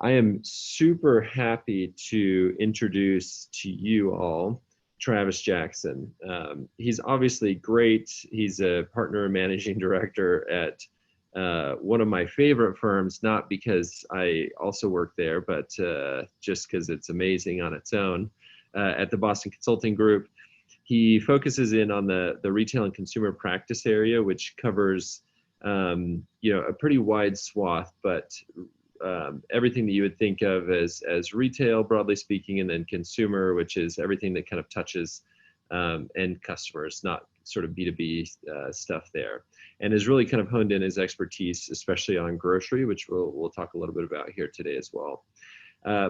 I am super happy to introduce to you all Travis Jackson. He's obviously great. He's a partner and managing director at one of my favorite firms, not because I also work there, but just because it's amazing on its own, at the Boston Consulting Group. He focuses in on the retail and consumer practice area, which covers a pretty wide swath, but everything that you would think of as retail, broadly speaking, and then consumer, which is everything that kind of touches end customers, not sort of B2B stuff there, and has really kind of honed in his expertise, especially on grocery, which we'll talk a little bit about here today as well.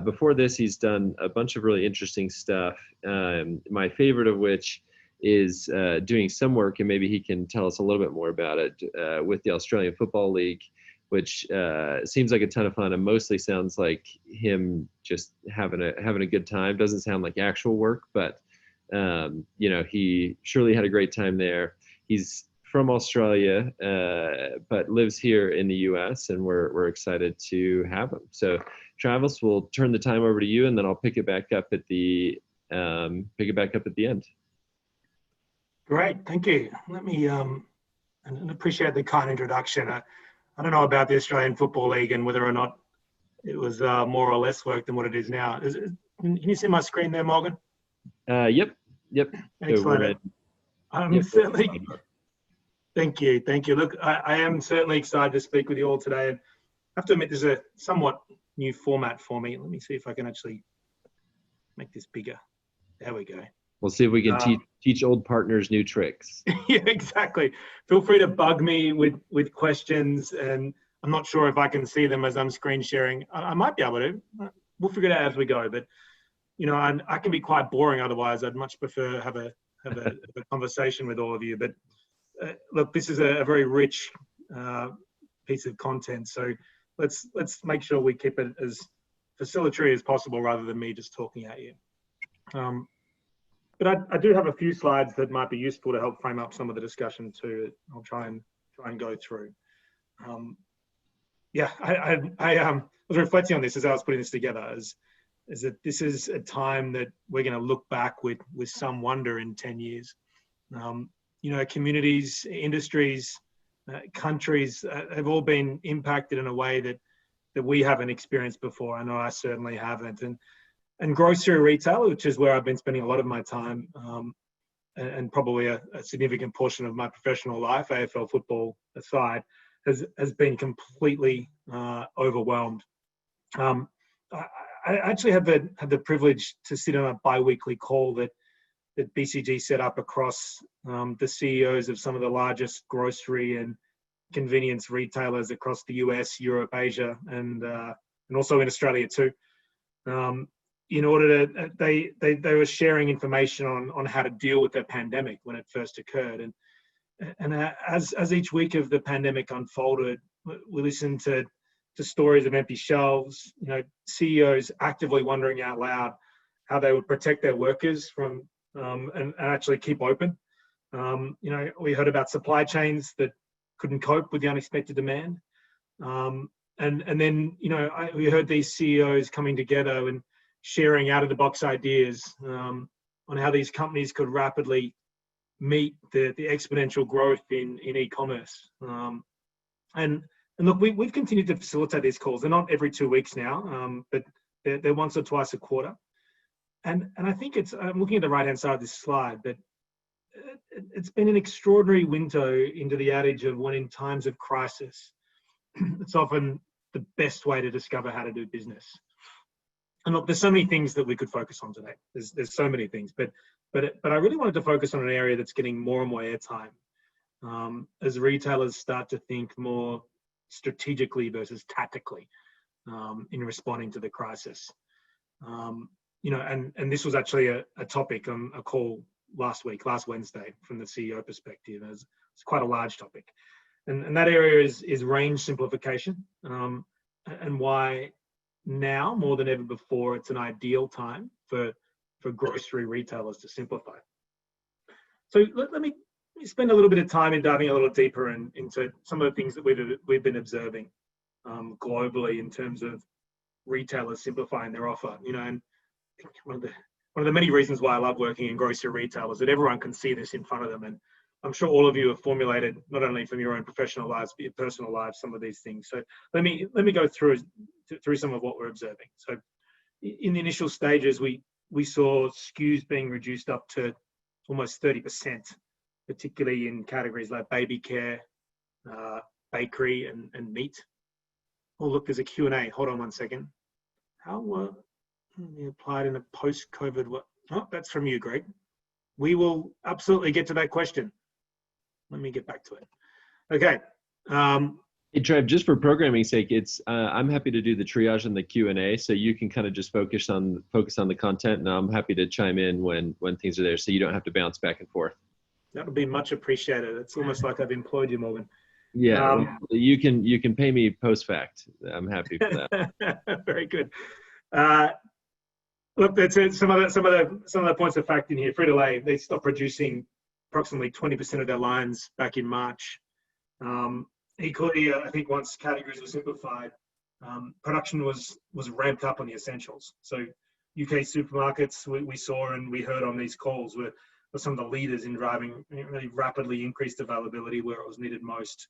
Before this, he's done a bunch of really interesting stuff, my favorite of which is doing some work, and maybe he can tell us a little bit more about it, with the Australian Football League, which seems like a ton of fun and mostly sounds like him just having a good time. Doesn't sound like actual work, but he surely had a great time there. He's from Australia, but lives here in the U.S., and we're excited to have him. So, Travis, we'll turn the time over to you, and then I'll pick it back up at the end. Great, thank you. Let me and appreciate the kind introduction. I don't know about the Australian Football League and whether or not it was more or less work than what it is now. Can you see my screen there, Morgan? Yep. Excellent. I'm certainly. Thank you. Look, I am certainly excited to speak with you all today. And I have to admit, there's a somewhat new format for me. Let me see if I can actually make this bigger. There we go. We'll see if we can teach old partners new tricks. Yeah, exactly. Feel free to bug me with questions, and I'm not sure if I can see them as I'm screen sharing. I might be able to. We'll figure it out as we go. But I can be quite boring otherwise. I'd much prefer have a conversation with all of you. But look, this is a very rich piece of content. So let's make sure we keep it as facilitatory as possible rather than me just talking at you. But I do have a few slides that might be useful to help frame up some of the discussion too. I'll try and go through. I was reflecting on this as I was putting this together, is that this is a time that we're going to look back with some wonder in 10 years. Communities, industries, countries have all been impacted in a way that we haven't experienced before. I know I certainly haven't. And grocery retail, which is where I've been spending a lot of my time, and probably a significant portion of my professional life, AFL football aside, has been completely overwhelmed. I actually had the privilege to sit on a bi-weekly call that BCG set up across the CEOs of some of the largest grocery and convenience retailers across the US, Europe, Asia, and also in Australia too. In order to, they were sharing information on how to deal with the pandemic when it first occurred, and as each week of the pandemic unfolded, we listened to stories of empty shelves. CEOs actively wondering out loud how they would protect their workers from and actually keep open. We heard about supply chains that couldn't cope with the unexpected demand, and then we heard these CEOs coming together and sharing out-of-the-box ideas on how these companies could rapidly meet the exponential growth in e-commerce. And look, we've continued to facilitate these calls. They're not every 2 weeks now, but they're once or twice a quarter. And I think I'm looking at the right-hand side of this slide, but it's been an extraordinary window into the adage of when in times of crisis, it's often the best way to discover how to do business. And look, there's so many things that we could focus on today. There's so many things, but I really wanted to focus on an area that's getting more and more airtime as retailers start to think more strategically versus tactically in responding to the crisis. And this was actually a topic on a call last Wednesday, from the CEO perspective. It's quite a large topic, and that area is range simplification, and why now more than ever before it's an ideal time for grocery retailers to simplify. So let me spend a little bit of time in diving a little deeper into some of the things that we've been observing globally in terms of retailers simplifying their offer, and I think one of the many reasons why I love working in grocery retail is that everyone can see this in front of them. And I'm sure all of you have formulated, not only from your own professional lives, but your personal lives, some of these things. So let me go through some of what we're observing. So in the initial stages, we saw SKUs being reduced up to almost 30%, particularly in categories like baby care, bakery, and meat. Oh, look, there's a Q&A. Hold on one second. How were they applied in a post-COVID? Oh, that's from you, Greg. We will absolutely get to that question. Let me get back to it. Okay. Hey, Trev, just for programming's sake, I'm happy to do the triage and the Q&A, so you can kind of just focus on the content, and I'm happy to chime in when things are there, so you don't have to bounce back and forth. That would be much appreciated. It's almost like I've employed you, Morgan. Yeah, you can pay me post fact. I'm happy for that. Very good. Look, that's some of the points of fact in here. Frito-Lay, they stopped producing approximately 20% of their lines back in March. Equally, I think once categories were simplified, production was ramped up on the essentials. So UK supermarkets, we saw and we heard on these calls were some of the leaders in driving really rapidly increased availability where it was needed most.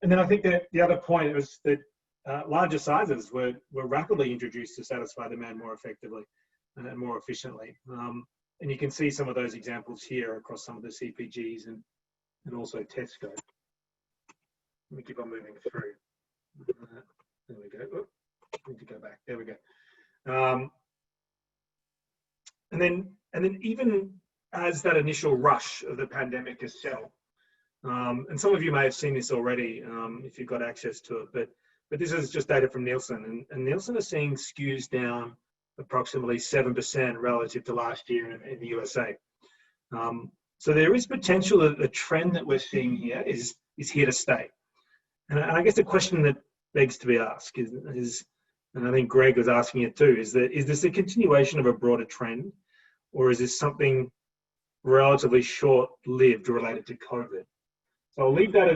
And then I think that the other point was that larger sizes were rapidly introduced to satisfy demand more effectively and more efficiently. And you can see some of those examples here across some of the CPGs and also Tesco. Let me keep on moving through. There we go. Oh, I need to go back. There we go. And then even as that initial rush of the pandemic has settled, and some of you may have seen this already if you've got access to it, but this is just data from Nielsen, and Nielsen is seeing SKUs down approximately 7% relative to last year in the USA. So there is potential that the trend that we're seeing here is here to stay. And I guess the question that begs to be asked is, and I think Greg was asking it too, is this a continuation of a broader trend, or is this something relatively short-lived related to COVID? So I'll leave that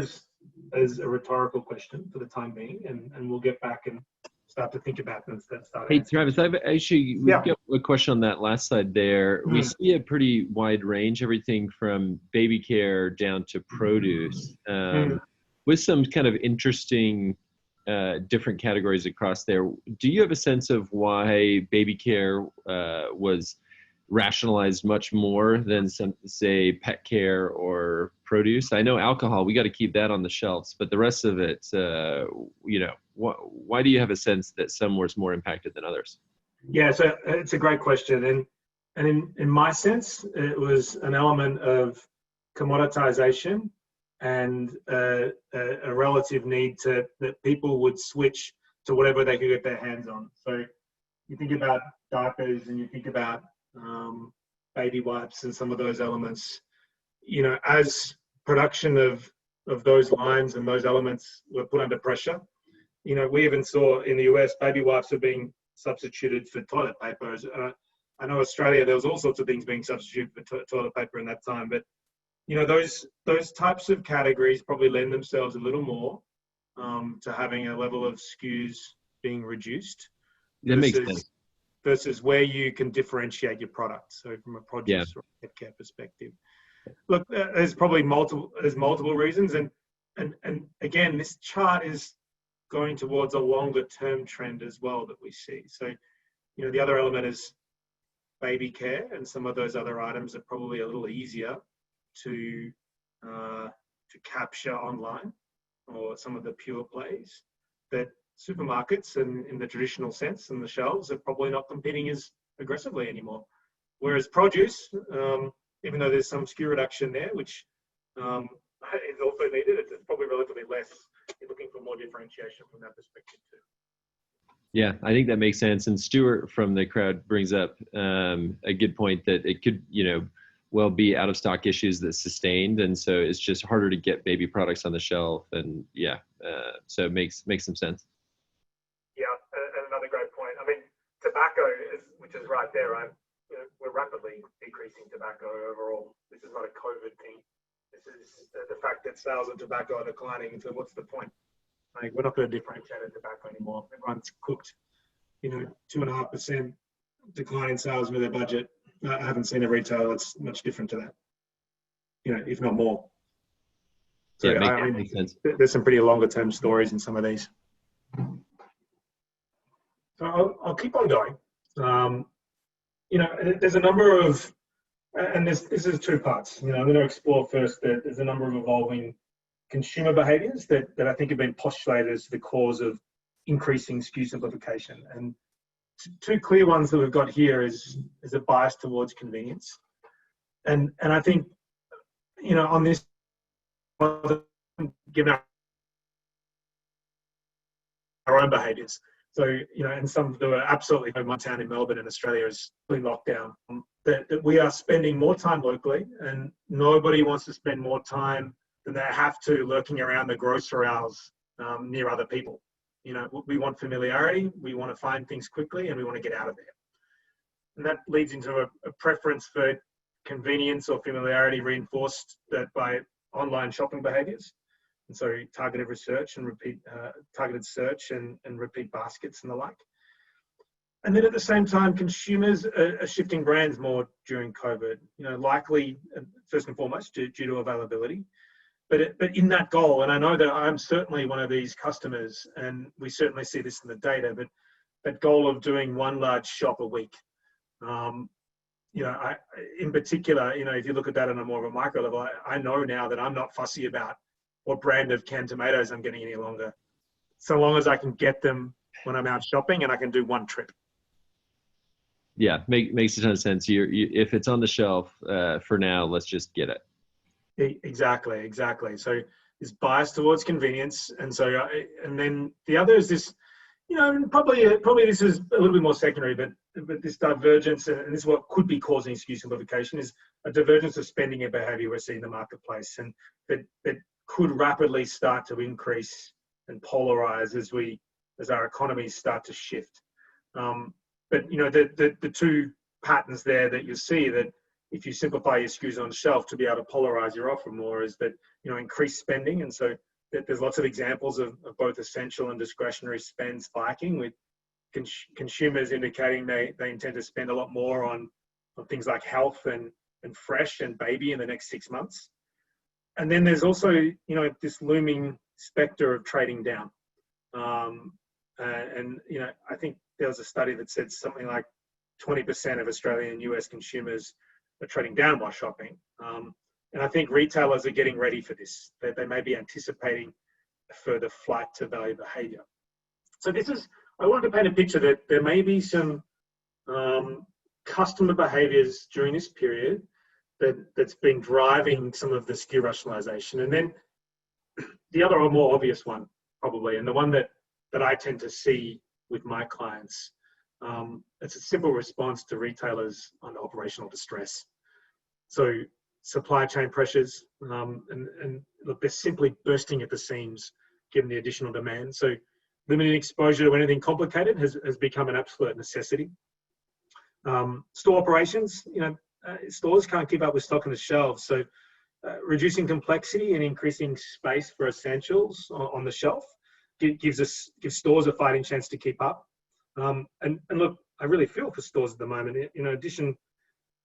as a rhetorical question for the time being, and we'll get back and start to think about them. Hey, Travis, we've got a question on that last slide there. We see a pretty wide range, everything from baby care down to produce, with some kind of interesting different categories across there. Do you have a sense of why baby care was rationalized much more than some, say, pet care or produce? I know alcohol, we got to keep that on the shelves, but the rest of it, why do you have a sense that some was more impacted than others? Yeah, so it's a great question. And in my sense, it was an element of commoditization and a relative need that people would switch to whatever they could get their hands on. So you think about diapers and you think about baby wipes and some of those elements, as production of those lines and those elements were put under pressure, we even saw in the US baby wipes are being substituted for toilet paper. I know Australia, there was all sorts of things being substituted for toilet paper in that time, but those types of categories probably lend themselves a little more to having a level of SKUs being reduced. That makes sense. Versus where you can differentiate your product. So from a produce or pet care perspective, look, there's probably multiple reasons, and again, this chart is going towards a longer term trend as well that we see. So, the other element is baby care, and some of those other items are probably a little easier to capture online, or some of the pure plays that supermarkets and in the traditional sense and the shelves are probably not competing as aggressively anymore. Whereas produce, even though there's some SKU reduction there, which is also needed, it's probably relatively less. You're looking for more differentiation from that perspective too. Yeah, I think that makes sense. And Stuart from the crowd brings up a good point that it could, well be out of stock issues that sustained, and so it's just harder to get baby products on the shelf. And so it makes some sense. Yeah, and another great point. I mean, tobacco which is right there, right? We're rapidly decreasing tobacco overall. This is not a COVID thing. This is the fact that sales of tobacco are declining. So what's the point? Like, we're not going to differentiate in tobacco anymore. Everyone's cooked 2.5% decline in sales with their budget. I haven't seen a retailer that's much different to that, if not more. So yeah, makes sense. There's some pretty longer term stories in some of these. So I'll keep on going. There's a number of, and this is two parts. I'm going to explore first that there's a number of evolving consumer behaviours that I think have been postulated as the cause of increasing SKU simplification. And two clear ones that we've got here is a bias towards convenience. And I think, on this, given our own behaviours. So, and some that were absolutely, my town in Melbourne in Australia is in lockdown, that we are spending more time locally, and nobody wants to spend more time than they have to lurking around the grocery aisles near other people. We want familiarity, we want to find things quickly, and we want to get out of there. And that leads into a preference for convenience or familiarity reinforced that by online shopping behaviours. And so targeted research and targeted search and repeat baskets and the like. And then at the same time, consumers are shifting brands more during COVID, likely first and foremost due to availability. But in that goal, and I know that I'm certainly one of these customers, and we certainly see this in the data, but that goal of doing one large shop a week, in particular, if you look at that on a more of a micro level, I know now that I'm not fussy about what brand of canned tomatoes I'm getting any longer, so long as I can get them when I'm out shopping and I can do one trip. Yeah, makes a ton of sense. If it's on the shelf for now, let's just get it. Exactly. So it's bias towards convenience, and so and then the other is this, probably this is a little bit more secondary, but this divergence, and this is what could be causing SKU simplification, is a divergence of spending and behaviour we're seeing in the marketplace, and that could rapidly start to increase and polarize as our economies start to shift. But the two patterns there that you see, that if you simplify your SKUs on the shelf to be able to polarize your offer more, is that increased spending. And so there's lots of examples of both essential and discretionary spend spiking, with consumers indicating they intend to spend a lot more on things like health and fresh and baby in the next 6 months. And then there's also, this looming spectre of trading down. I think there was a study that said something like 20% of Australian and US consumers are trading down while shopping. And I think retailers are getting ready for this. They may be anticipating a further flight to value behavior. So I want to paint a picture that there may be some customer behaviors during this period that's been driving some of the SKU rationalization. And then the other or more obvious one, probably, and the one that I tend to see with my clients, it's a simple response to retailers under operational distress. So supply chain pressures, and look, they're simply bursting at the seams given the additional demand. So limiting exposure to anything complicated has become an absolute necessity. Store operations, stores can't keep up with stock on the shelves. So reducing complexity and increasing space for essentials on the shelf gives stores a fighting chance to keep up. And look, I really feel for stores at the moment. In addition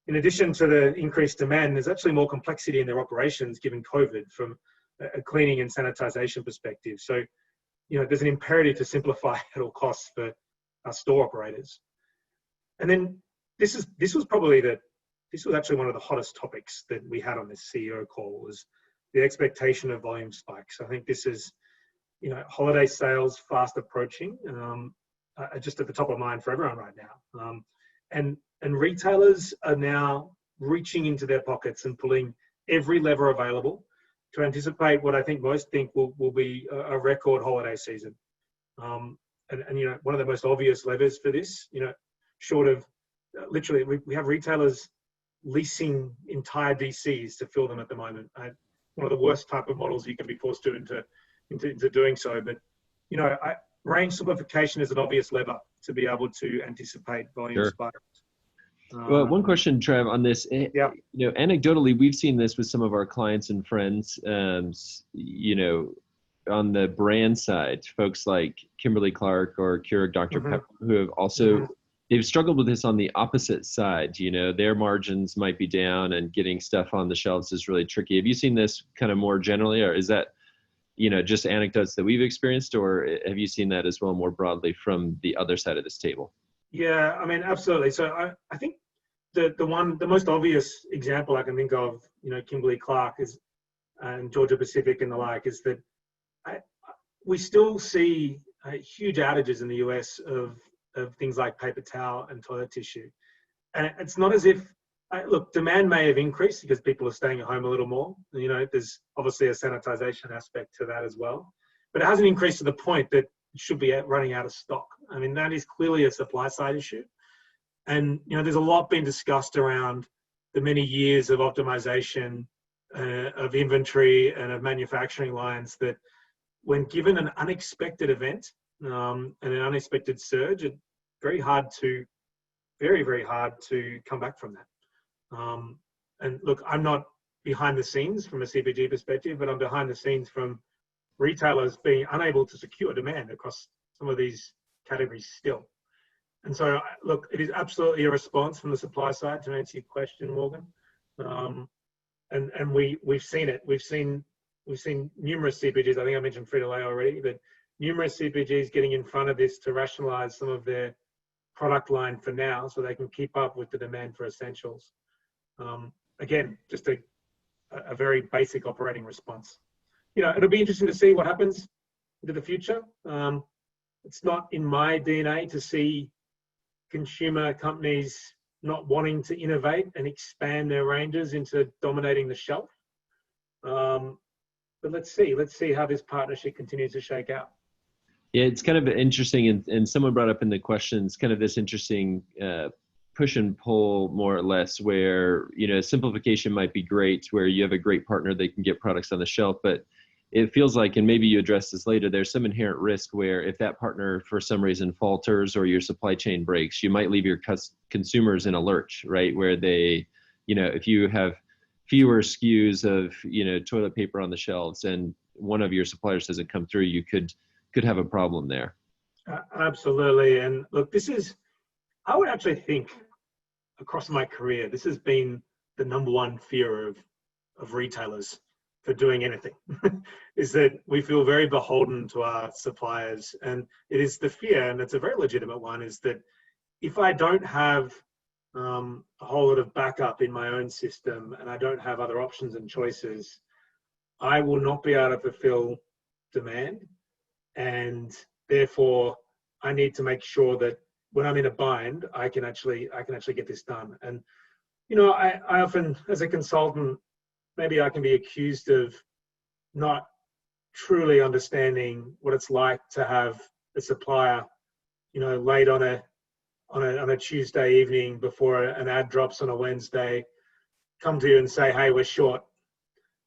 to the increased demand, there's actually more complexity in their operations given COVID from a cleaning and sanitization perspective. So, there's an imperative to simplify at all costs for our store operators. And then this was actually one of the hottest topics that we had on this CEO call, was the expectation of volume spikes. I think this is, holiday sales fast approaching, just at the top of mind for everyone right now. And retailers are now reaching into their pockets and pulling every lever available to anticipate what I think most think will be a record holiday season. And one of the most obvious levers for this, short of literally, we have retailers leasing entire DCs to fill them at the moment. One of the worst type of models you can be forced to into doing so. But range simplification is an obvious lever to be able to anticipate volume spikes. Well, one question, Trev, on this. Anecdotally, we've seen this with some of our clients and friends. on the brand side, folks like Kimberly-Clark or Keurig Dr. Mm-hmm. Pepper, who have also they've struggled with this on the opposite side. Their margins might be down and getting stuff on the shelves is really tricky. Have you seen this kind of more generally, or is that, just anecdotes that we've experienced, or have you seen that as well more broadly from the other side of this table? Yeah, I mean, absolutely. So I think the most obvious example I can think of, Kimberly-Clark is, and Georgia Pacific and the like, is that we still see huge outages in the US of things like paper towel and toilet tissue. And it's not as if, look, demand may have increased because people are staying at home a little more. There's obviously a sanitization aspect to that as well. But it hasn't increased to the point that it should be running out of stock. I mean, that is clearly a supply side issue. And, there's a lot been discussed around the many years of optimization of inventory and of manufacturing lines that when given an unexpected event and an unexpected surge, it's very, very hard to come back from that. And look, I'm not behind the scenes from a CPG perspective, but I'm behind the scenes from retailers being unable to secure demand across some of these categories still. And so, look, it is absolutely a response from the supply side to answer your question, Morgan. And we've seen it. We've seen numerous CPGs. I think I mentioned Frito-Lay already, but numerous CPGs getting in front of this to rationalize some of their product line for now, so they can keep up with the demand for essentials. Again, just a very basic operating response. It'll be interesting to see what happens into the future. It's not in my DNA to see consumer companies not wanting to innovate and expand their ranges into dominating the shelf. But let's see how this partnership continues to shake out. Yeah, it's kind of interesting, and someone brought up in the questions kind of this interesting push and pull, more or less, where simplification might be great, where you have a great partner that can get products on the shelf, but it feels like, and maybe you address this later, there's some inherent risk where if that partner for some reason falters or your supply chain breaks, you might leave your consumers in a lurch, right? Where they, if you have fewer SKUs of, toilet paper on the shelves and one of your suppliers doesn't come through, you could have a problem there. Absolutely. And look, I would actually think across my career, this has been the number one fear of retailers for doing anything, is that we feel very beholden to our suppliers. And it is the fear, and it's a very legitimate one, is that if I don't have a whole lot of backup in my own system and I don't have other options and choices, I will not be able to fulfill demand. And therefore, I need to make sure that when I'm in a bind, I can actually get this done. And I often, as a consultant, maybe I can be accused of not truly understanding what it's like to have a supplier, late on a Tuesday evening before an ad drops on a Wednesday, come to you and say, "Hey, we're short.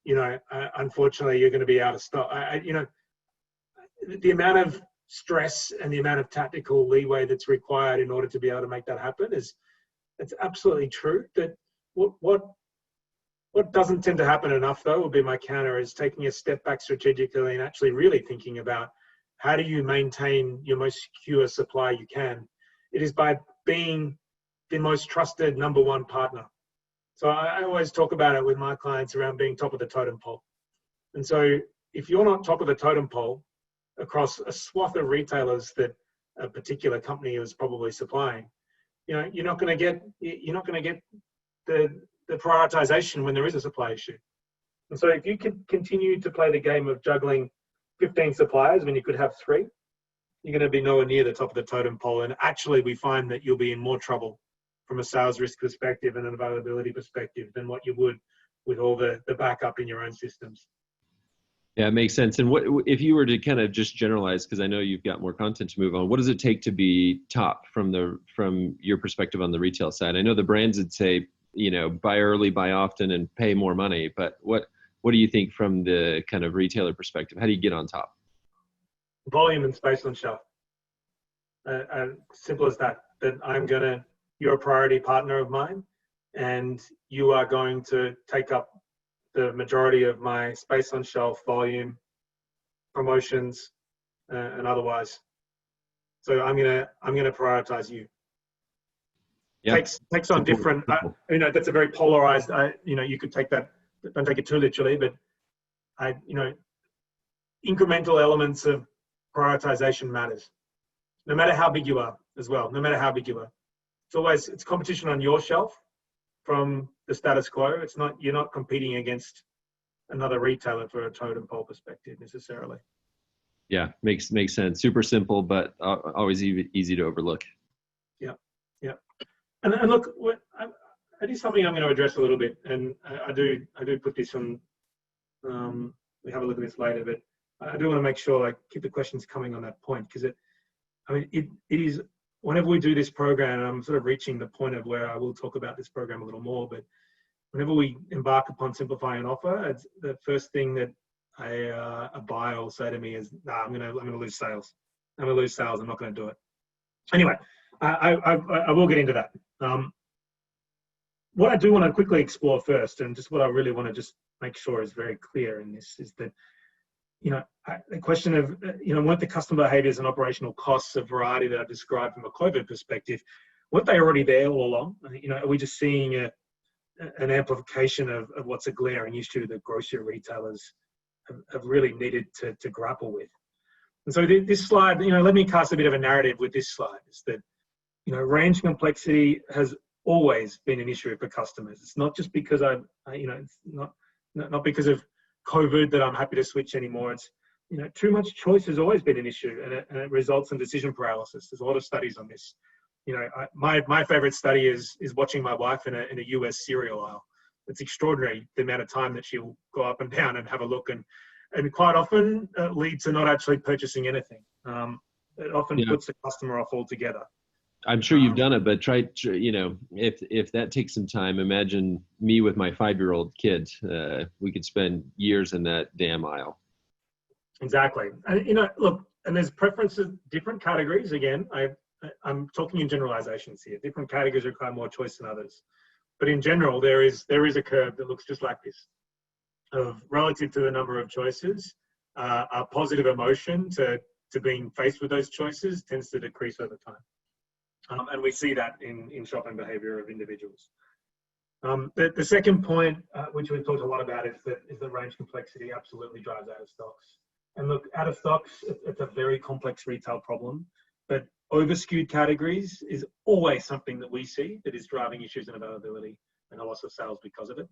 Unfortunately, you're going to be out of stock." The amount of stress and the amount of tactical leeway that's required in order to be able to make that happen it's absolutely true. That what doesn't tend to happen enough, though, will be my counter, is taking a step back strategically and actually really thinking about how do you maintain your most secure supply you can. It is by being the most trusted number one partner. So I always talk about it with my clients around being top of the totem pole. And so if you're not top of the totem pole across a swath of retailers that a particular company is probably supplying, you're not going to get the prioritization when there is a supply issue. And so if you can continue to play the game of juggling 15 suppliers when you could have 3, you're going to be nowhere near the top of the totem pole. And actually, we find that you'll be in more trouble from a sales risk perspective and an availability perspective than what you would with all the backup in your own systems. Yeah, it makes sense. And what if you were to kind of just generalize, because I know you've got more content to move on, what does it take to be top from your perspective on the retail side? I know the brands would say, buy early, buy often, and pay more money. But what do you think from the kind of retailer perspective? How do you get on top? Volume and space on shelf. Simple as that. That you're a priority partner of mine, and you are going to take up the majority of my space on shelf, volume, promotions, and otherwise. So I'm gonna prioritize you. Yeah. Takes on different. That's a very polarized. You could take that. Don't take it too literally, but incremental elements of prioritization matters. No matter how big you are, as well. No matter how big you are, it's competition on your shelf from the status quo. You're not competing against another retailer for a totem pole perspective necessarily. Yeah, makes sense. Super simple, but always easy to overlook. Yeah. And look, I do something I'm going to address a little bit, and I do put this on. We have a look at this later, but I do want to make sure I keep the questions coming on that point, because it is, whenever we do this program, and I'm sort of reaching the point of where I will talk about this program a little more, but whenever we embark upon simplifying an offer, it's the first thing that a buyer will say to me is, "Nah, I'm gonna lose sales. I'm gonna lose sales. I'm not going to do it." Anyway, I will get into that. What I do want to quickly explore first, and just what I really want to just make sure is very clear in this, is that the question of what the customer behaviors and operational costs of variety that I've described from a COVID perspective, weren't they already there all along? Are we just seeing an amplification of what's a glaring issue that grocery retailers have really needed to grapple with? And so this slide, let me cast a bit of a narrative with this slide, is that range complexity has always been an issue for customers. It's not just because it's not because of COVID that I'm happy to switch anymore. It's too much choice has always been an issue, and it results in decision paralysis. There's a lot of studies on this. My favorite study is watching my wife in a US cereal aisle. It's extraordinary the amount of time that she'll go up and down and have a look, and quite often lead to not actually purchasing anything. It often puts the customer off altogether. I'm sure you've done it, but try, if that takes some time, imagine me with my 5-year-old kid. We could spend years in that damn aisle. Exactly. Look, and there's preferences, different categories. Again, I'm talking in generalizations here. Different categories require more choice than others. But in general, there is a curve that looks just like this, of relative to the number of choices, a positive emotion to being faced with those choices tends to decrease over time. And we see that in shopping behavior of individuals. The second point, which we've talked a lot about, is that range complexity absolutely drives out of stocks. And look, out of stocks, it's a very complex retail problem, but over-skewed categories is always something that we see that is driving issues in availability and a loss of sales because of it.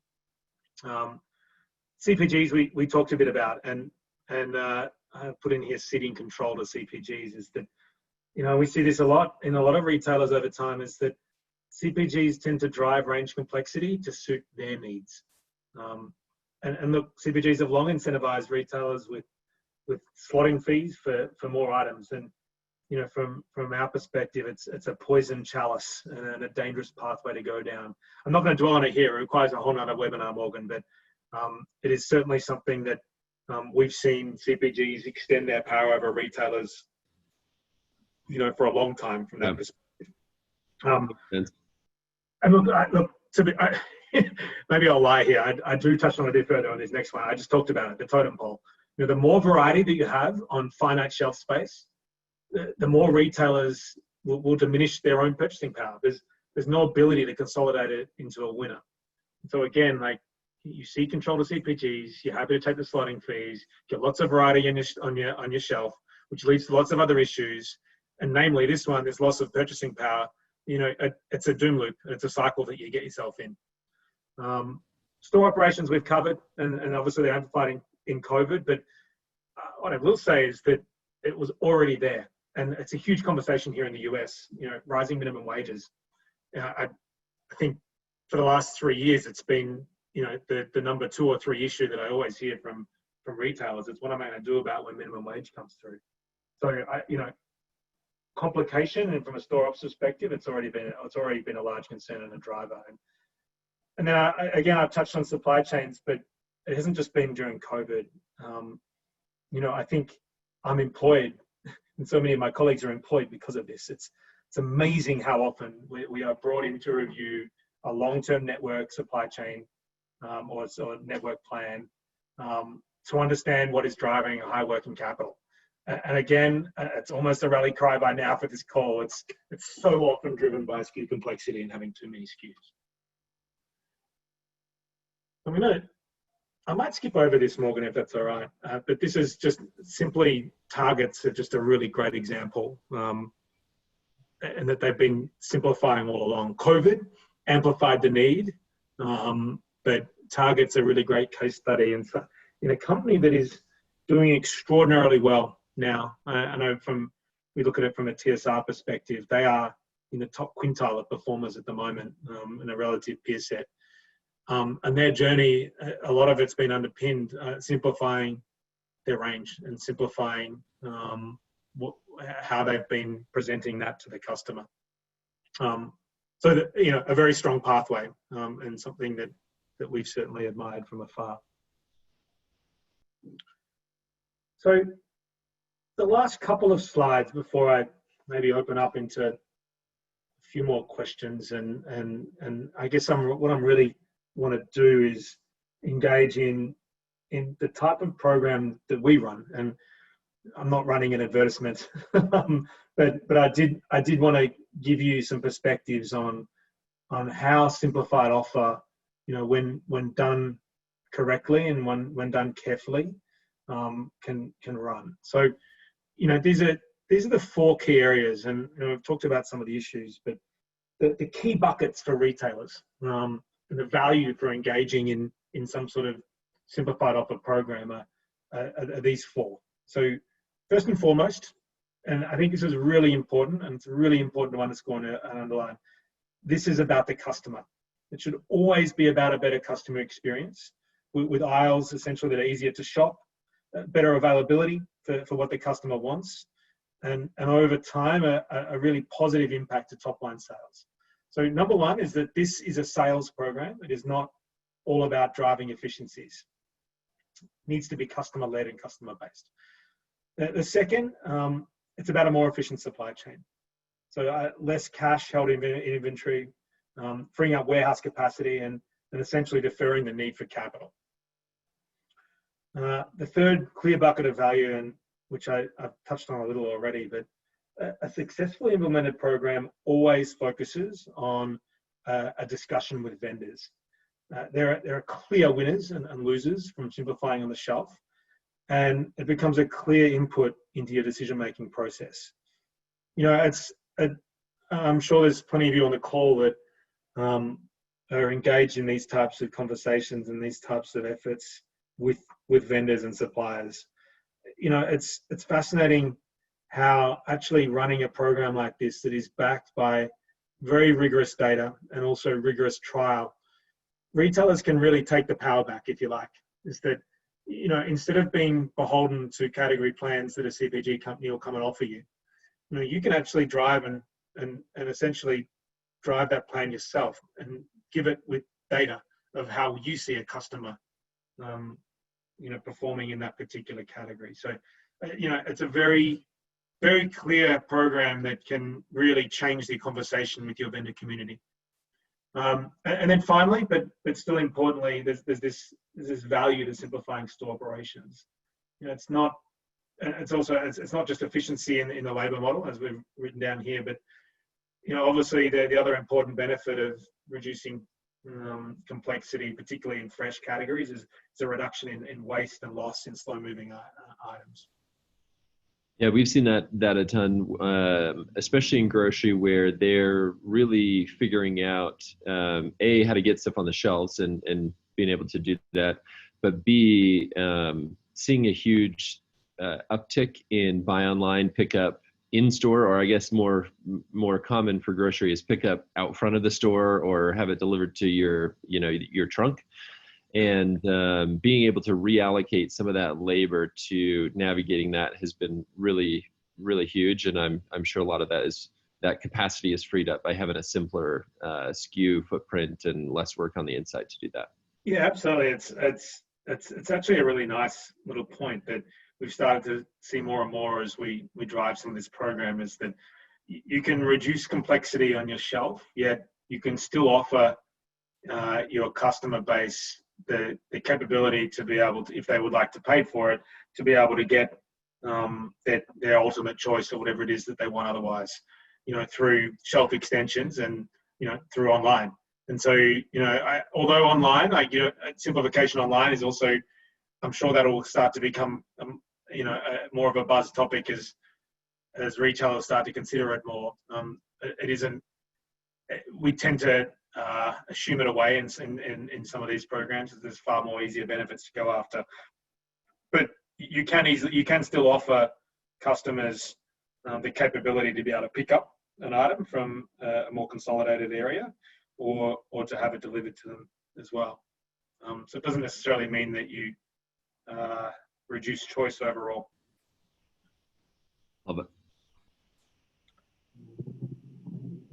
CPGs, we talked a bit about, and I put in here sitting control to CPGs, is that we see this a lot in a lot of retailers over time, is that CPGs tend to drive range complexity to suit their needs. And look, CPGs have long incentivized retailers with slotting fees for more items. And, from our perspective, it's a poison chalice and a dangerous pathway to go down. I'm not going to dwell on it here. It requires a whole nother webinar, Morgan, but it is certainly something that we've seen CPGs extend their power over retailers for a long time from that perspective. And look, maybe I'll lie here. I do touch on it a bit further on this next one. I just talked about it, the totem pole. The more variety that you have on finite shelf space, the more retailers will diminish their own purchasing power. There's no ability to consolidate it into a winner. So again, you see control to CPGs, you're happy to take the slotting fees, get lots of variety on your shelf, which leads to lots of other issues. And namely this one, this loss of purchasing power, it's a doom loop, and it's a cycle that you get yourself in. Store operations we've covered, and obviously they're amplified in COVID, but what I will say is that it was already there. And it's a huge conversation here in the US, rising minimum wages. I think for the last 3 years, it's been, the number 2 or 3 issue that I always hear from retailers. It's what am I going to do about when minimum wage comes through? So, complication, and from a store ops perspective, it's already been a large concern and a driver. And then again, I've touched on supply chains, but it hasn't just been during COVID. I think I'm employed, and so many of my colleagues are employed because of this. It's amazing how often we are brought in to review a long-term network supply chain or network plan. to understand what is driving a high working capital. And again, it's almost a rally cry by now for this call. It's so often driven by SKU complexity and having too many SKUs. I might skip over this, Morgan, if that's all right. But this is just simply targets are just a really great example, and that they've been simplifying all along. COVID amplified the need, but targets a really great case study. And so in a company that is doing extraordinarily well now, I know we look at it from a TSR perspective, they are in the top quintile of performers at the moment in a relative peer set. And their journey, a lot of it's been underpinned, simplifying their range and simplifying how they've been presenting that to the customer. So that, a very strong pathway, and something that we've certainly admired from afar. So the last couple of slides before I maybe open up into a few more questions, and I guess what I'm really want to do is engage in the type of program that we run. And I'm not running an advertisement, but I did want to give you some perspectives on how simplified offer, when done correctly and when done carefully, can run. So, these are the 4 key areas, and we've talked about some of the issues, but the key buckets for retailers, and the value for engaging in some sort of simplified offer program are these 4. So first and foremost, and I think this is really important, and it's really important to underscore and underline, this is about the customer. It should always be about a better customer experience with aisles essentially that are easier to shop, better availability for what the customer wants, and over time, a really positive impact to top line sales. So number 1 is that this is a sales program. It is not all about driving efficiencies. It needs to be customer led and customer based. The second, it's about a more efficient supply chain. So less cash held in inventory, freeing up warehouse capacity, and essentially deferring the need for capital. The third clear bucket of value, and which I've touched on a little already, but a successfully implemented program always focuses on a discussion with vendors. There are clear winners and losers from simplifying on the shelf, and it becomes a clear input into your decision-making process. I'm sure there's plenty of you on the call that are engaged in these types of conversations and these types of efforts with vendors and suppliers. It's fascinating how actually running a program like this that is backed by very rigorous data and also rigorous trial, retailers can really take the power back, if you like. Is that, instead of being beholden to category plans that a CPG company will come and offer you, you can actually drive and essentially drive that plan yourself and give it with data of how you see a customer, performing in that particular category. So, it's a very, very clear program that can really change the conversation with your vendor community. And then finally, but still importantly, there's this value to simplifying store operations. It's not just efficiency in the labor model, as we've written down here, but obviously the other important benefit of reducing complexity, particularly in fresh categories, is a reduction in waste and loss in slow-moving items. Yeah, we've seen that a ton, especially in grocery, where they're really figuring out how to get stuff on the shelves and being able to do that, but B, seeing a huge uptick in buy online, pick up in store, or I guess more common for grocery is pick up out front of the store or have it delivered to your trunk. And being able to reallocate some of that labor to navigating that has been really, really huge. And I'm sure a lot of that capacity is freed up by having a simpler SKU footprint and less work on the inside to do that. Yeah, absolutely. It's actually a really nice little point that we've started to see more and more as we drive some of this program, is that you can reduce complexity on your shelf, yet you can still offer your customer base the capability to be able to, if they would like to pay for it, to be able to get their ultimate choice or whatever it is that they want otherwise, through shelf extensions and, through online. And so, although online, simplification online is also, I'm sure that will start to become, more of a buzz topic as retailers start to consider it more. It isn't, we tend to assume it away in some of these programs. There's far more easier benefits to go after. But you can still offer customers the capability to be able to pick up an item from a more consolidated area, or to have it delivered to them as well. So it doesn't necessarily mean that you reduce choice overall. Love it.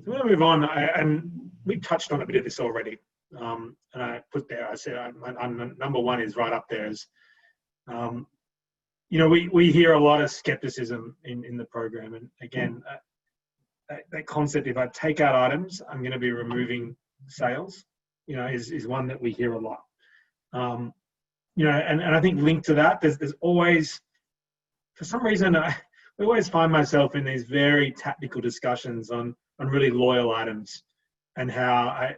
So I'm going to move on, and we touched on a bit of this already. And I put there, I said, number one is right up there. Is, we hear a lot of skepticism in the program, and again, that concept, if I take out items, I'm going to be removing sales, is one that we hear a lot. And I think linked to that, there's always, for some reason, I always find myself in these very tactical discussions on really loyal items, and how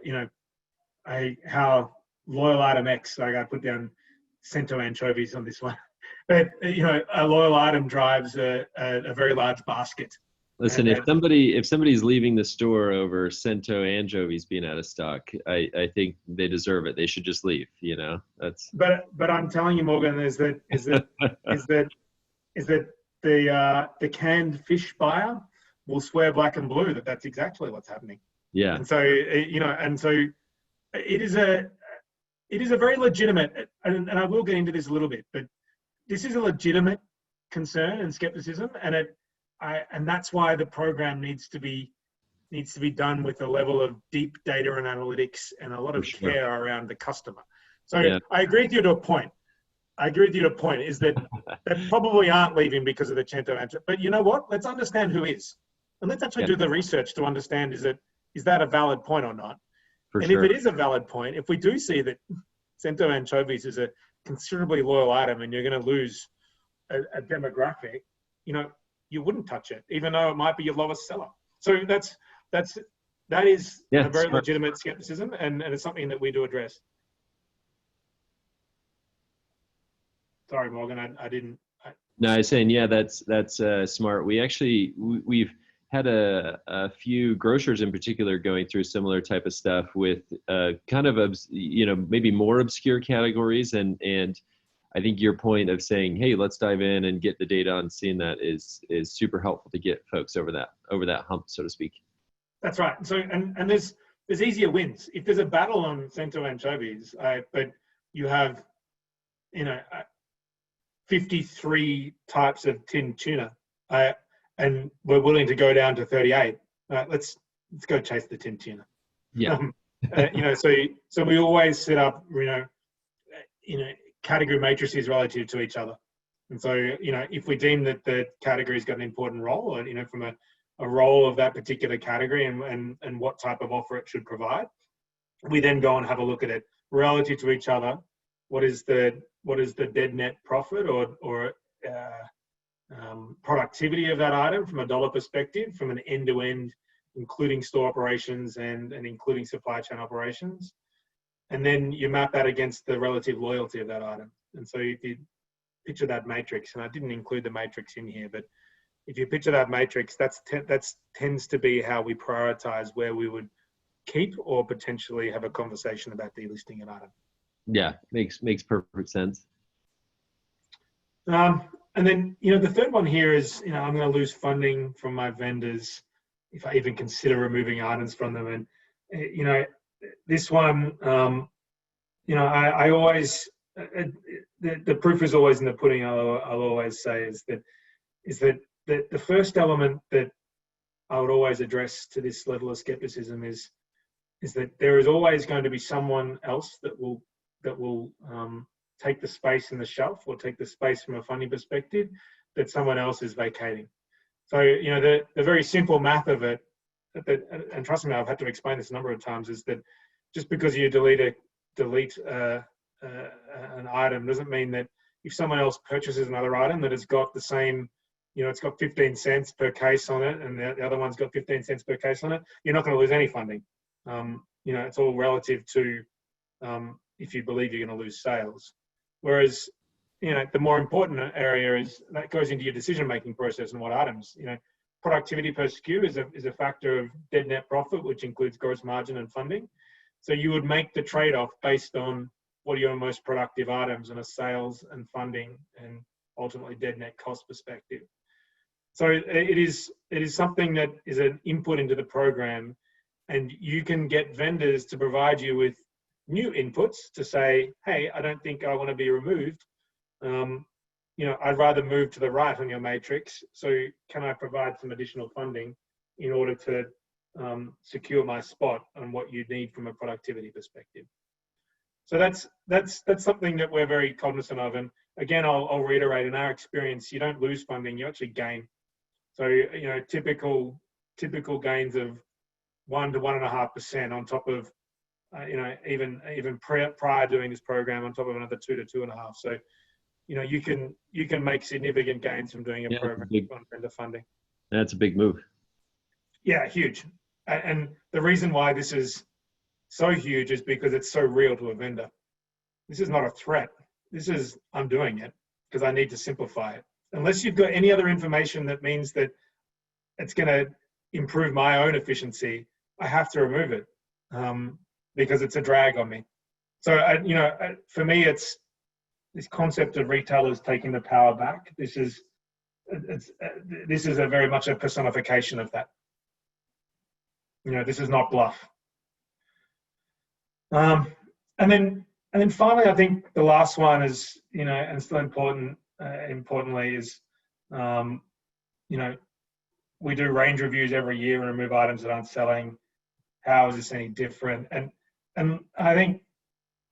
how loyal item X, like I put down cento anchovies on this one, but a loyal item drives a very large basket. Listen, if somebody's leaving the store over cento anchovies being out of stock, I think they deserve it. They should just leave. That's. But I'm telling you, Morgan, is that the canned fish buyer will swear black and blue that that's exactly what's happening. Yeah. And so it is a very legitimate, and I will get into this a little bit, but this is a legitimate concern and skepticism, and that's why the program needs to be done with a level of deep data and analytics and a lot of care around the customer. So yeah. I agree with you to a point. Is that probably aren't leaving because of the cento answer. But you know what? Let's understand who is. And let's actually do the research to understand, is that a valid point or not? If it is a valid point, if we do see that cento anchovies is a considerably loyal item and you're going to lose a demographic, you wouldn't touch it, even though it might be your lowest seller. So that is a very legitimate skepticism, and it's something that we do address. Sorry, Morgan, I didn't. No, I was saying, yeah, that's smart. We've had a few grocers in particular going through similar type of stuff with kind of maybe more obscure categories, and I think your point of saying, hey, let's dive in and get the data on seeing that is super helpful to get folks over that hump, so to speak. That's right. So and there's easier wins. If there's a battle on cento anchovies, but you have 53 types of tinned tuna, and we're willing to go down to 38. Let's go chase the tinned tuna. Yeah. So we always set up category matrices relative to each other. And so, if we deem that the category's got an important role, or, from a role of that particular category and what type of offer it should provide, we then go and have a look at it relative to each other. What is the dead net profit or productivity of that item from a dollar perspective, from an end-to-end, including store operations and including supply chain operations? And then you map that against the relative loyalty of that item. And so if you picture that matrix, and I didn't include the matrix in here, but if you picture that matrix, that tends to be how we prioritize where we would keep or potentially have a conversation about delisting an item. Yeah, makes perfect sense. And then, the third one here is, I'm going to lose funding from my vendors if I even consider removing items from them. And, this one, I always, the proof is always in the pudding. I'll always say is that the first element that I would always address to this level of skepticism is that there is always going to be someone else that will take the space in the shelf, or take the space from a funding perspective that someone else is vacating. So, the very simple math of it, and trust me, I've had to explain this a number of times, is that just because you delete a an item doesn't mean that if someone else purchases another item that has got the same, it's got 15 cents per case on it, and the other one's got 15 cents per case on it, you're not going to lose any funding. It's all relative to if you believe you're going to lose sales. Whereas, the more important area is that goes into your decision-making process and what items. Productivity per SKU is a factor of dead net profit, which includes gross margin and funding. So you would make the trade-off based on what are your most productive items in a sales and funding and ultimately dead net cost perspective. So it is something that is an input into the program, and you can get vendors to provide you with new inputs to say, hey, I don't think I want to be removed. I'd rather move to the right on your matrix. So can I provide some additional funding in order to secure my spot on what you need from a productivity perspective? So that's something that we're very cognizant of. And again, I'll reiterate, in our experience, you don't lose funding, you actually gain. So, typical gains of 1 to 1.5% on top of, even prior doing this program, on top of another 2 to 2.5. So, you can make significant gains from doing a program on vendor funding. That's a big move. Yeah, huge. And the reason why this is so huge is because it's so real to a vendor. This is not a threat. This is, I'm doing it because I need to simplify it. Unless you've got any other information that means that it's going to improve my own efficiency, I have to remove it because it's a drag on me. So, for me, it's this concept of retailers taking the power back. This is a very much a personification of that. This is not bluff. And then finally, I think the last one is, and still importantly is, we do range reviews every year and remove items that aren't selling. How is this any different? And I think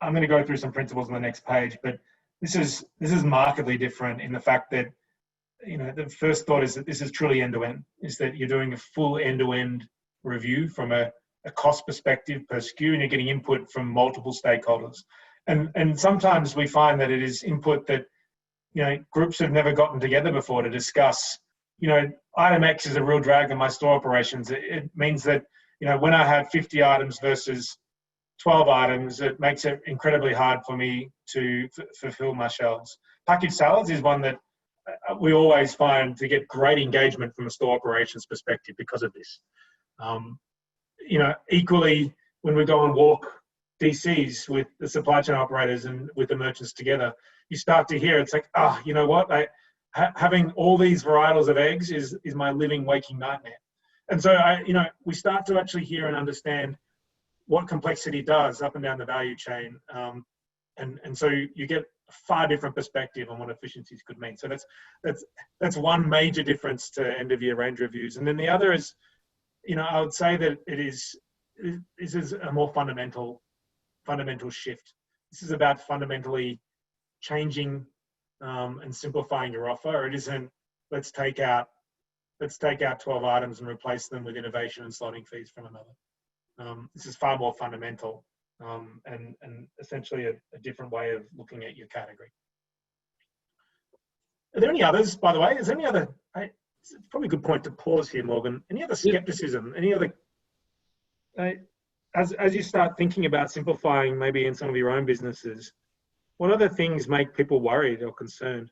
I'm going to go through some principles on the next page, but this is markedly different in the fact that, the first thought is that this is truly end-to-end, is that you're doing a full end-to-end review from a cost perspective per SKU, and you're getting input from multiple stakeholders. And sometimes we find that it is input that, groups have never gotten together before to discuss, item X is a real drag on my store operations. It means that, when I have 50 items versus 12 items, it makes it incredibly hard for me to fulfill my shelves. Packaged salads is one that we always find to get great engagement from a store operations perspective because of this. Equally, when we go and walk DCs with the supply chain operators and with the merchants together, you start to hear it's like, you know what? Having all these varietals of eggs is my living, waking nightmare. And so, we start to actually hear and understand what complexity does up and down the value chain. And so you get a far different perspective on what efficiencies could mean. So that's one major difference to end of year range reviews. And then the other is, I would say that this is a more fundamental shift. This is about fundamentally changing and simplifying your offer. It isn't let's take out 12 items and replace them with innovation and slotting fees from another. This is far more fundamental and essentially a different way of looking at your category. Are there any others, by the way? Is there any other? It's probably a good point to pause here, Morgan. Any other skepticism? Any other? As you start thinking about simplifying, maybe in some of your own businesses, what other things make people worried or concerned?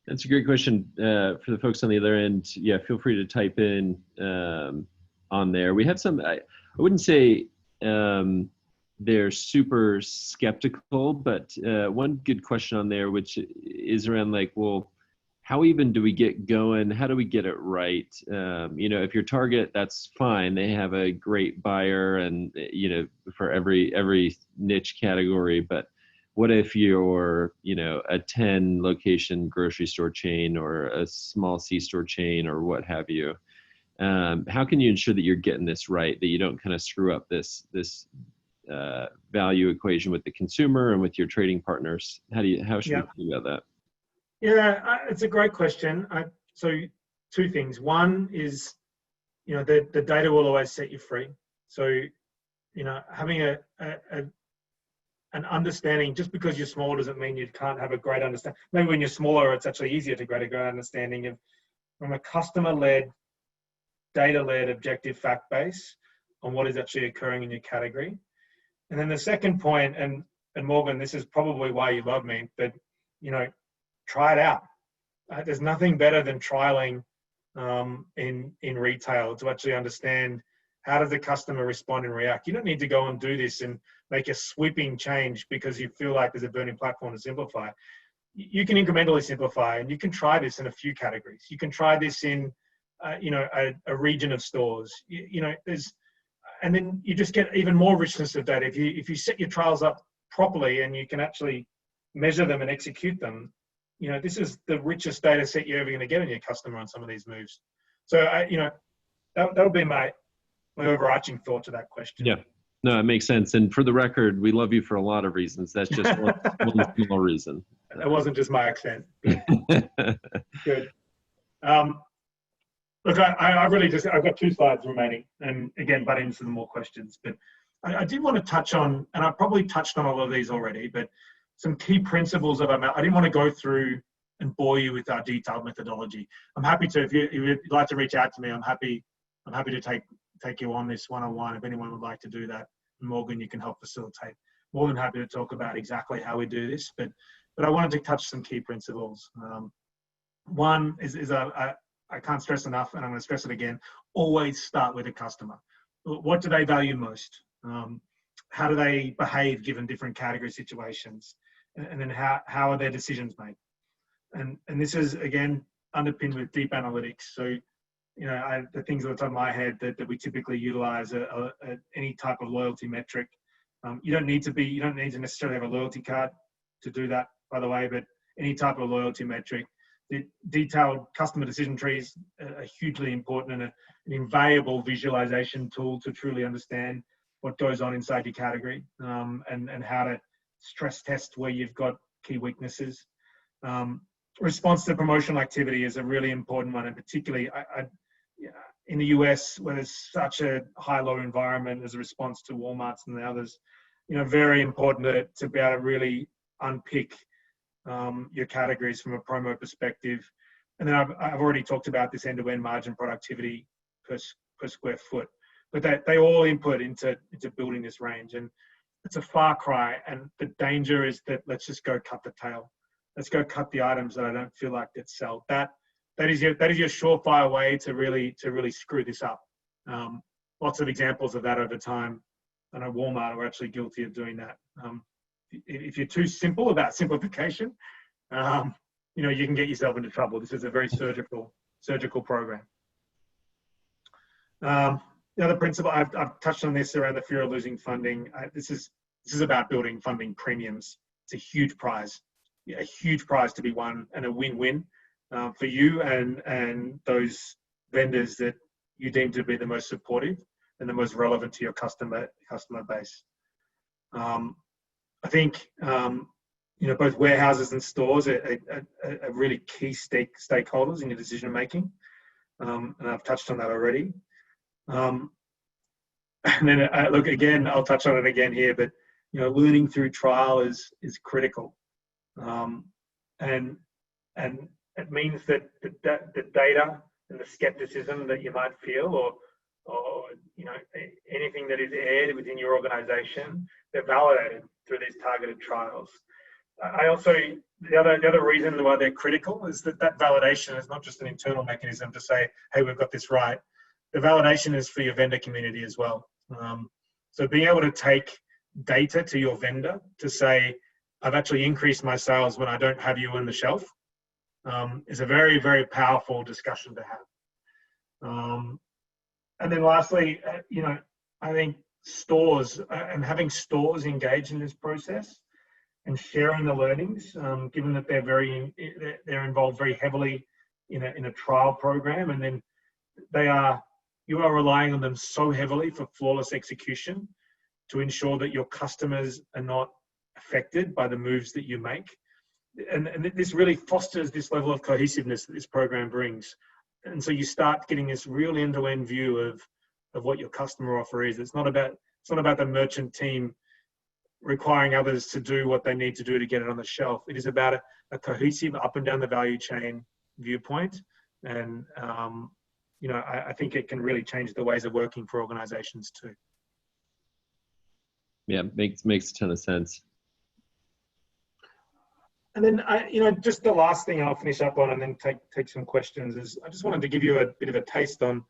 That's a great question for the folks on the other end. Yeah, feel free to type in on there. We had some. I wouldn't say they're super skeptical, but one good question on there, which is around like, well, how even do we get going? How do we get it right? If your target, that's fine. They have a great buyer and, for every niche category. But what if you're, a 10 location grocery store chain or a small C-store chain or what have you? How can you ensure that you're getting this right, that you don't kind of screw up this value equation with the consumer and with your trading partners? How should we think about that? Yeah, it's a great question. So two things. One is, the data will always set you free. So, having a and understanding, just because you're small doesn't mean you can't have a great understanding. Maybe when you're smaller, it's actually easier to get a great understanding of, from a customer-led, data-led, objective fact base on what is actually occurring in your category. And then the second point, and Morgan, this is probably why you love me, but try it out. There's nothing better than trialing in retail to actually understand how does the customer respond and react. You don't need to go and do this and make a sweeping change because you feel like there's a burning platform to simplify. You can incrementally simplify, and you can try this in a few categories. You can try this in, a region of stores. And then you just get even more richness of data. If you set your trials up properly and you can actually measure them and execute them, this is the richest data set you're ever going to get on your customer on some of these moves. So that would be my overarching thought to that question. Yeah, no, it makes sense. And for the record, we love you for a lot of reasons. That's just one small reason. That wasn't just my accent. Good. Look, I've got 2 slides remaining, and again, butt into some more questions. But I did want to touch on, and I probably touched on all of these already, but some key principles of I didn't want to go through and bore you with our detailed methodology. I'm happy to, if you'd like to reach out to me, I'm happy to take you on this one-on-one if anyone would like to do that. Morgan, you can help facilitate. More than happy to talk about exactly how we do this, but I wanted to touch some key principles. One is I can't stress enough, and I'm going to stress it again, always start with a customer. What do they value most? How do they behave given different category situations? And then how are their decisions made? And this is, again, underpinned with deep analytics. So, the things on the top of my head that we typically utilize are any type of loyalty metric. You don't need to necessarily have a loyalty card to do that, by the way, but any type of loyalty metric. The detailed customer decision trees are hugely important, and an invaluable visualization tool to truly understand what goes on inside your category, and how to stress test where you've got key weaknesses. Response to promotional activity is a really important one, and particularly in the US, where there's such a high-low environment as a response to Walmarts and the others, very important to be able to really unpick your categories from a promo perspective. And then I've already talked about this end-to-end margin productivity per square foot, but they all input into building this range. And it's a far cry, and the danger is that let's just go cut the tail. Let's go cut the items that I don't feel like that sell. That is your surefire way to really screw this up. Lots of examples of that over time. I know Walmart are actually guilty of doing that. If you're too simple about simplification, you can get yourself into trouble. This is a very surgical program. The other principle, I've touched on this around the fear of losing funding. This is about building funding premiums. It's a huge prize to be won, and a win-win for you and those vendors that you deem to be the most supportive and the most relevant to your customer base. I think both warehouses and stores are really key stakeholders in your decision making, and I've touched on that already. And then look, again, I'll touch on it again here, but learning through trial is critical, and it means that the data and the skepticism that you might feel, or anything that is aired within your organization, they're validated through these targeted trials. The other reason why they're critical is that validation is not just an internal mechanism to say, hey, we've got this right. The validation is for your vendor community as well. So being able to take data to your vendor to say, I've actually increased my sales when I don't have you on the shelf, is a very, very powerful discussion to have. And then lastly, I think stores and having stores engaged in this process and sharing the learnings, given that they're involved very heavily in a trial program, and then you are relying on them so heavily for flawless execution to ensure that your customers are not affected by the moves that you make. And this really fosters this level of cohesiveness that this program brings. And so you start getting this real end-to-end view of what your customer offer is. It's not about the merchant team requiring others to do what they need to do to get it on the shelf. It is about a cohesive up and down the value chain viewpoint. And, I think it can really change the ways of working for organizations too. Yeah, makes a ton of sense. And then just the last thing I'll finish up on and then take some questions is I just wanted to give you a bit of a taste on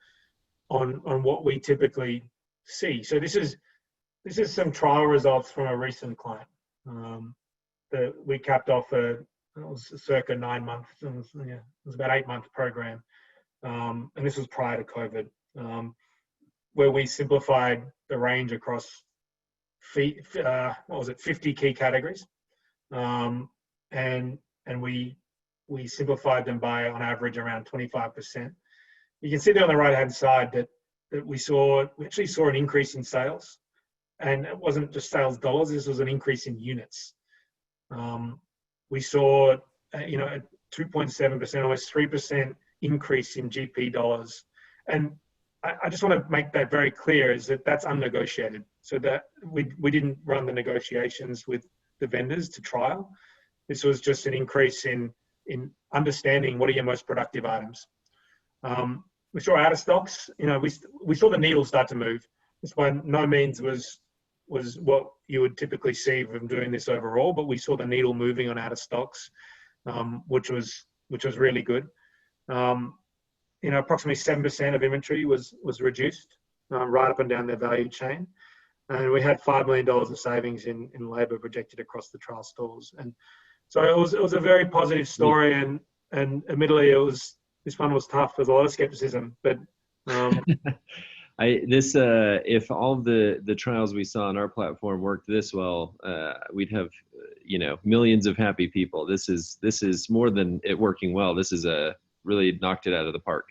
what we typically see. So this is some trial results from a recent client that we capped off it was circa 9 months. It was about 8-month program. And this was prior to COVID, where we simplified the range across 50 key categories. And we simplified them by, on average, around 25%. You can see there on the right-hand side that we actually saw an increase in sales. And it wasn't just sales dollars, this was an increase in units. We saw, a 2.7%, almost 3% increase in GP dollars. And I just want to make that very clear, is that's unnegotiated. So that we didn't run the negotiations with the vendors to trial. This was just an increase in understanding what are your most productive items. We saw out of stocks, we saw the needle start to move. This by no means was what you would typically see from doing this overall, but we saw the needle moving on out of stocks, which was really good. Approximately 7% of inventory was reduced right up and down their value chain. And we had $5 million of savings in labor projected across the trial stores. And so it was a very positive story, and admittedly this one was tough. There's a lot of skepticism, but if all of the trials we saw on our platform worked this well, we'd have millions of happy people. This is more than it working well. This is really knocked it out of the park.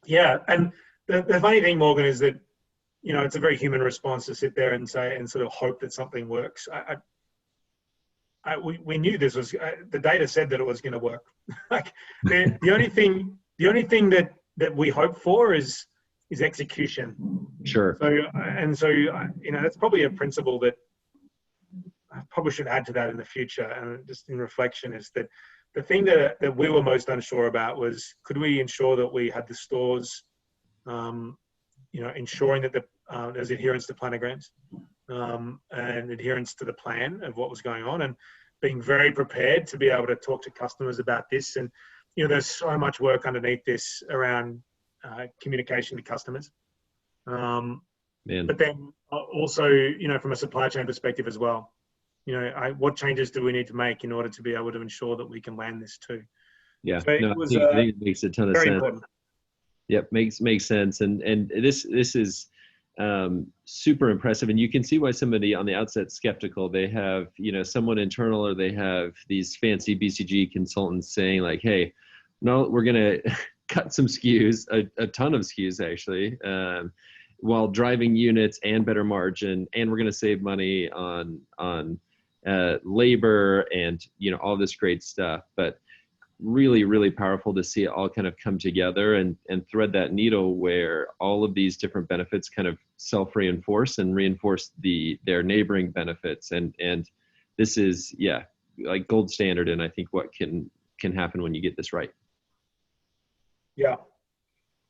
Yeah, and the funny thing, Morgan, is that it's a very human response to sit there and say and sort of hope that something works. We knew this was the data said that it was going to work. Like the only thing that we hope for is execution. Sure. So that's probably a principle that I probably should add to that in the future. And just in reflection, is that the thing that we were most unsure about was, could we ensure that we had the stores, ensuring that there's adherence to planograms and adherence to the plan of what was going on, and being very prepared to be able to talk to customers about this. And there's so much work underneath this around communication to customers. But then also, from a supply chain perspective as well, what changes do we need to make in order to be able to ensure that we can land this too? Yeah, so I think it makes a ton of sense. Important. Yep, makes sense. And this is super impressive. And you can see why somebody on the outset skeptical. They have, someone internal, or they have these fancy BCG consultants saying like, hey, no, we're going to cut some SKUs, a ton of SKUs actually, while driving units and better margin. And we're going to save money on labor and, all this great stuff. But really, really powerful to see it all kind of come together and thread that needle where all of these different benefits kind of self-reinforce and reinforce their neighboring benefits. And this is, like gold standard. And I think what can happen when you get this right. Yeah.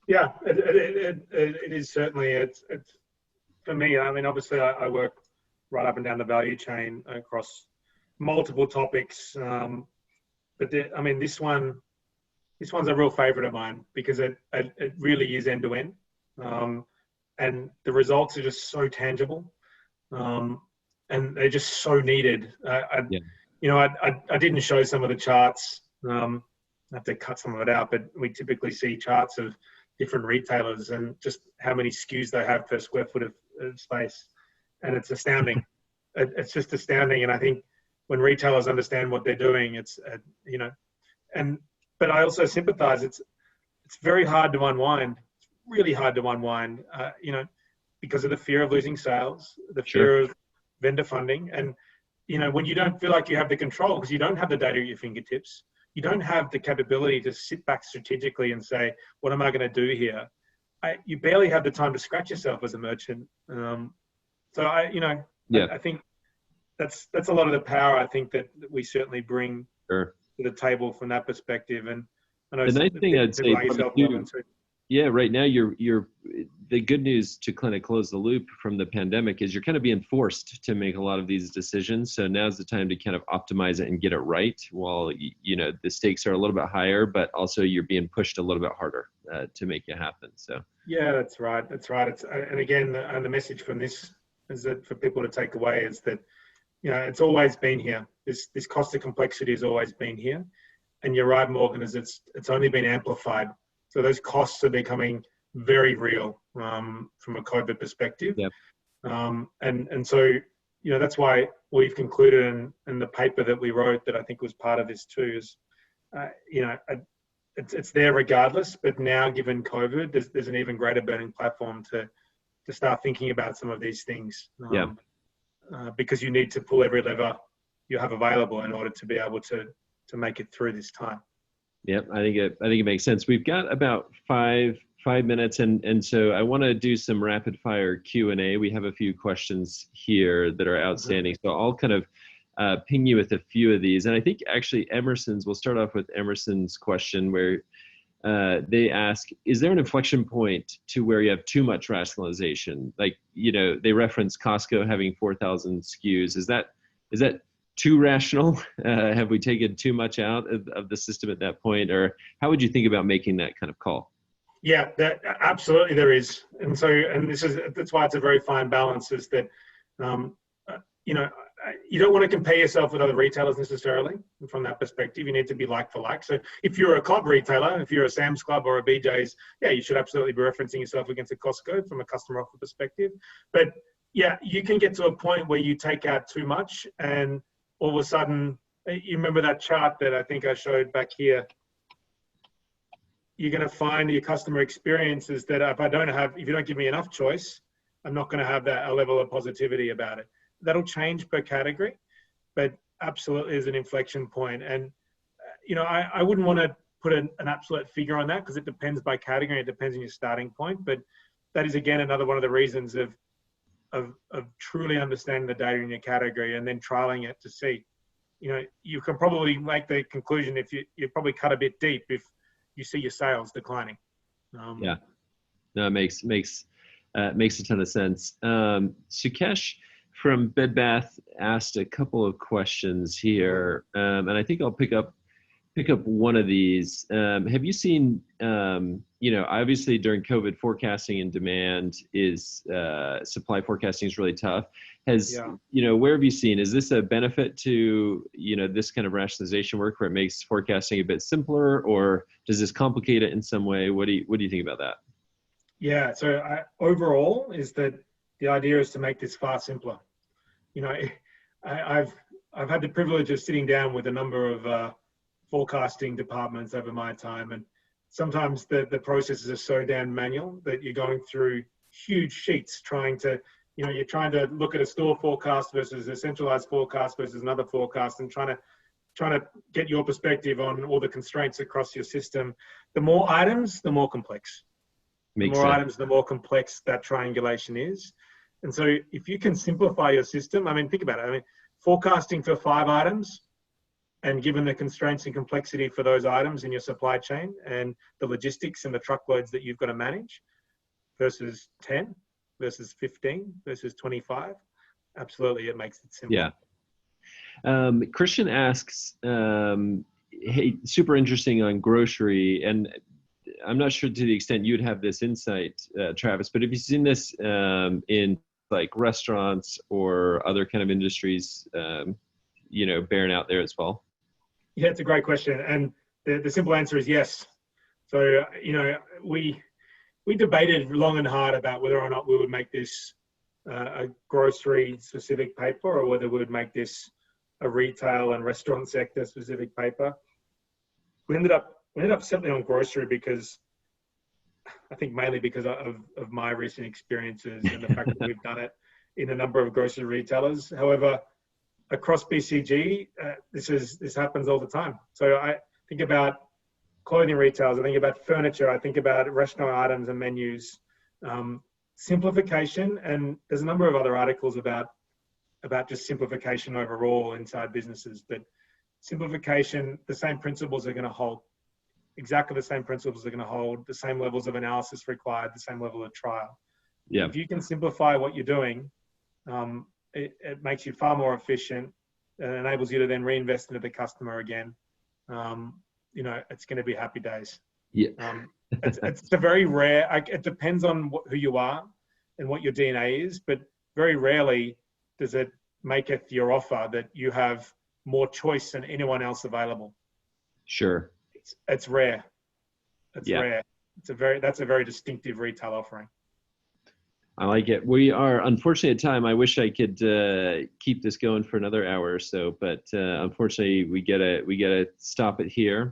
Yeah, it is certainly, it's for me, I mean, obviously I work right up and down the value chain across multiple topics. But this one's a real favorite of mine because it really is end to end. And the results are just so tangible. And they're just so needed. I didn't show some of the charts. I have to cut some of it out, but we typically see charts of different retailers and just how many SKUs they have per square foot of space. And it's astounding. It's just astounding. And I think when retailers understand what they're doing, it's, but I also sympathize. It's very hard to unwind. It's really hard to unwind, because of the fear of losing sales, the fear of vendor funding. And, when you don't feel like you have the control because you don't have the data at your fingertips, you don't have the capability to sit back strategically and say, what am I going to do here? You barely have the time to scratch yourself as a merchant. I think that's a lot of the power I think that we certainly bring Sure. to the table from that perspective. And I know The nice thing I'd people say like probably yourself too, yeah, right now you're the good news to kind of close the loop from the pandemic is you're kind of being forced to make a lot of these decisions. So now's the time to kind of optimize it and get it right while, you know, the stakes are a little bit higher, but also you're being pushed a little bit harder to make it happen. So. Yeah, that's right. That's right. And again, the message from this is that for people to take away is that, you know, it's always been here. This cost of complexity has always been here. And you're right, Morgan, is it's only been amplified. So those costs are becoming very real from a COVID perspective. Yep. And so, you know, that's why we've concluded in the paper that we wrote that I think was part of this too is, you know, it's there regardless, but now given COVID, there's an even greater burning platform to start thinking about some of these things. Because you need to pull every lever you have available in order to be able to make it through this time. Yep, I think it makes sense. We've got about five minutes, and so I want to do some rapid fire Q&A. We have a few questions here that are outstanding, so I'll kind of ping you with a few of these. And I think actually we'll start off with Emerson's question where they ask, is there an inflection point to where you have too much rationalization? Like, you know, they reference Costco having 4,000 SKUs. Is that too rational? Have we taken too much out of the system at that point? Or how would you think about making that kind of call? Yeah, absolutely there is. And so, and that's why it's a very fine balance is that, you know, you don't want to compare yourself with other retailers necessarily from that perspective. You need to be like for like. So if you're a club retailer, if you're a Sam's Club or a BJ's, yeah, you should absolutely be referencing yourself against a Costco from a customer offer perspective. But yeah, you can get to a point where you take out too much and all of a sudden, you remember that chart that I think I showed back here? You're going to find your customer experiences that if you don't give me enough choice, I'm not going to have a level of positivity about it. That'll change per category, but absolutely is an inflection point. And, you know, I wouldn't want to put an absolute figure on that because it depends by category. It depends on your starting point. But that is, again, another one of the reasons of truly understanding the data in your category and then trialing it to see. You know, you can probably make the conclusion if you probably cut a bit deep if you see your sales declining. Yeah, no, it makes a ton of sense. Sukesh from Bed Bath asked a couple of questions here, and I think I'll pick up one of these. Have you seen, you know, obviously during COVID, forecasting and demand is supply forecasting is really tough. You know, where have you seen, is this a benefit to, you know, this kind of rationalization work where it makes forecasting a bit simpler, or does this complicate it in some way? What do you think about that? Yeah, so overall is that the idea is to make this far simpler. You know, I've had the privilege of sitting down with a number of forecasting departments over my time, and sometimes the processes are so damn manual that you're going through huge sheets trying to, you know, you're trying to look at a store forecast versus a centralized forecast versus another forecast and trying to get your perspective on all the constraints across your system. The more items, the more complex. Makes the more sense. items, the more complex that triangulation is. And so if you can simplify your system, I mean, think about it. I mean, forecasting for 5 items, and given the constraints and complexity for those items in your supply chain and the logistics and the truckloads that you've got to manage versus 10, versus 15, versus 25, absolutely, it makes it simple. Yeah. Christian asks, hey, super interesting on grocery, and I'm not sure to the extent you'd have this insight, Travis, but have you seen this in like restaurants or other kind of industries, you know, bearing out there as well? Yeah, it's a great question. And the simple answer is yes. So, you know, we debated long and hard about whether or not we would make this a grocery specific paper or whether we would make this a retail and restaurant sector specific paper. We ended up settling on grocery because I think mainly because of my recent experiences and the fact that we've done it in a number of grocery retailers. However, across BCG, this happens all the time. So I think about clothing retailers, I think about furniture, I think about restaurant items and menus, simplification, and there's a number of other articles about about just simplification overall inside businesses, but simplification, the same principles are going to hold. Exactly the same principles are going to hold, the same levels of analysis required, the same level of trial. Yeah. If you can simplify what you're doing, it makes you far more efficient. It enables you to then reinvest into the customer again. It's going to be happy days. Yeah. It's a very rare, it depends on who you are and what your DNA is, but very rarely does it make it your offer that you have more choice than anyone else available. Sure. It's rare. It's Yeah. rare. That's a very distinctive retail offering. I like it. We are unfortunately at time. I wish I could keep this going for another hour or so, but unfortunately we gotta stop it here.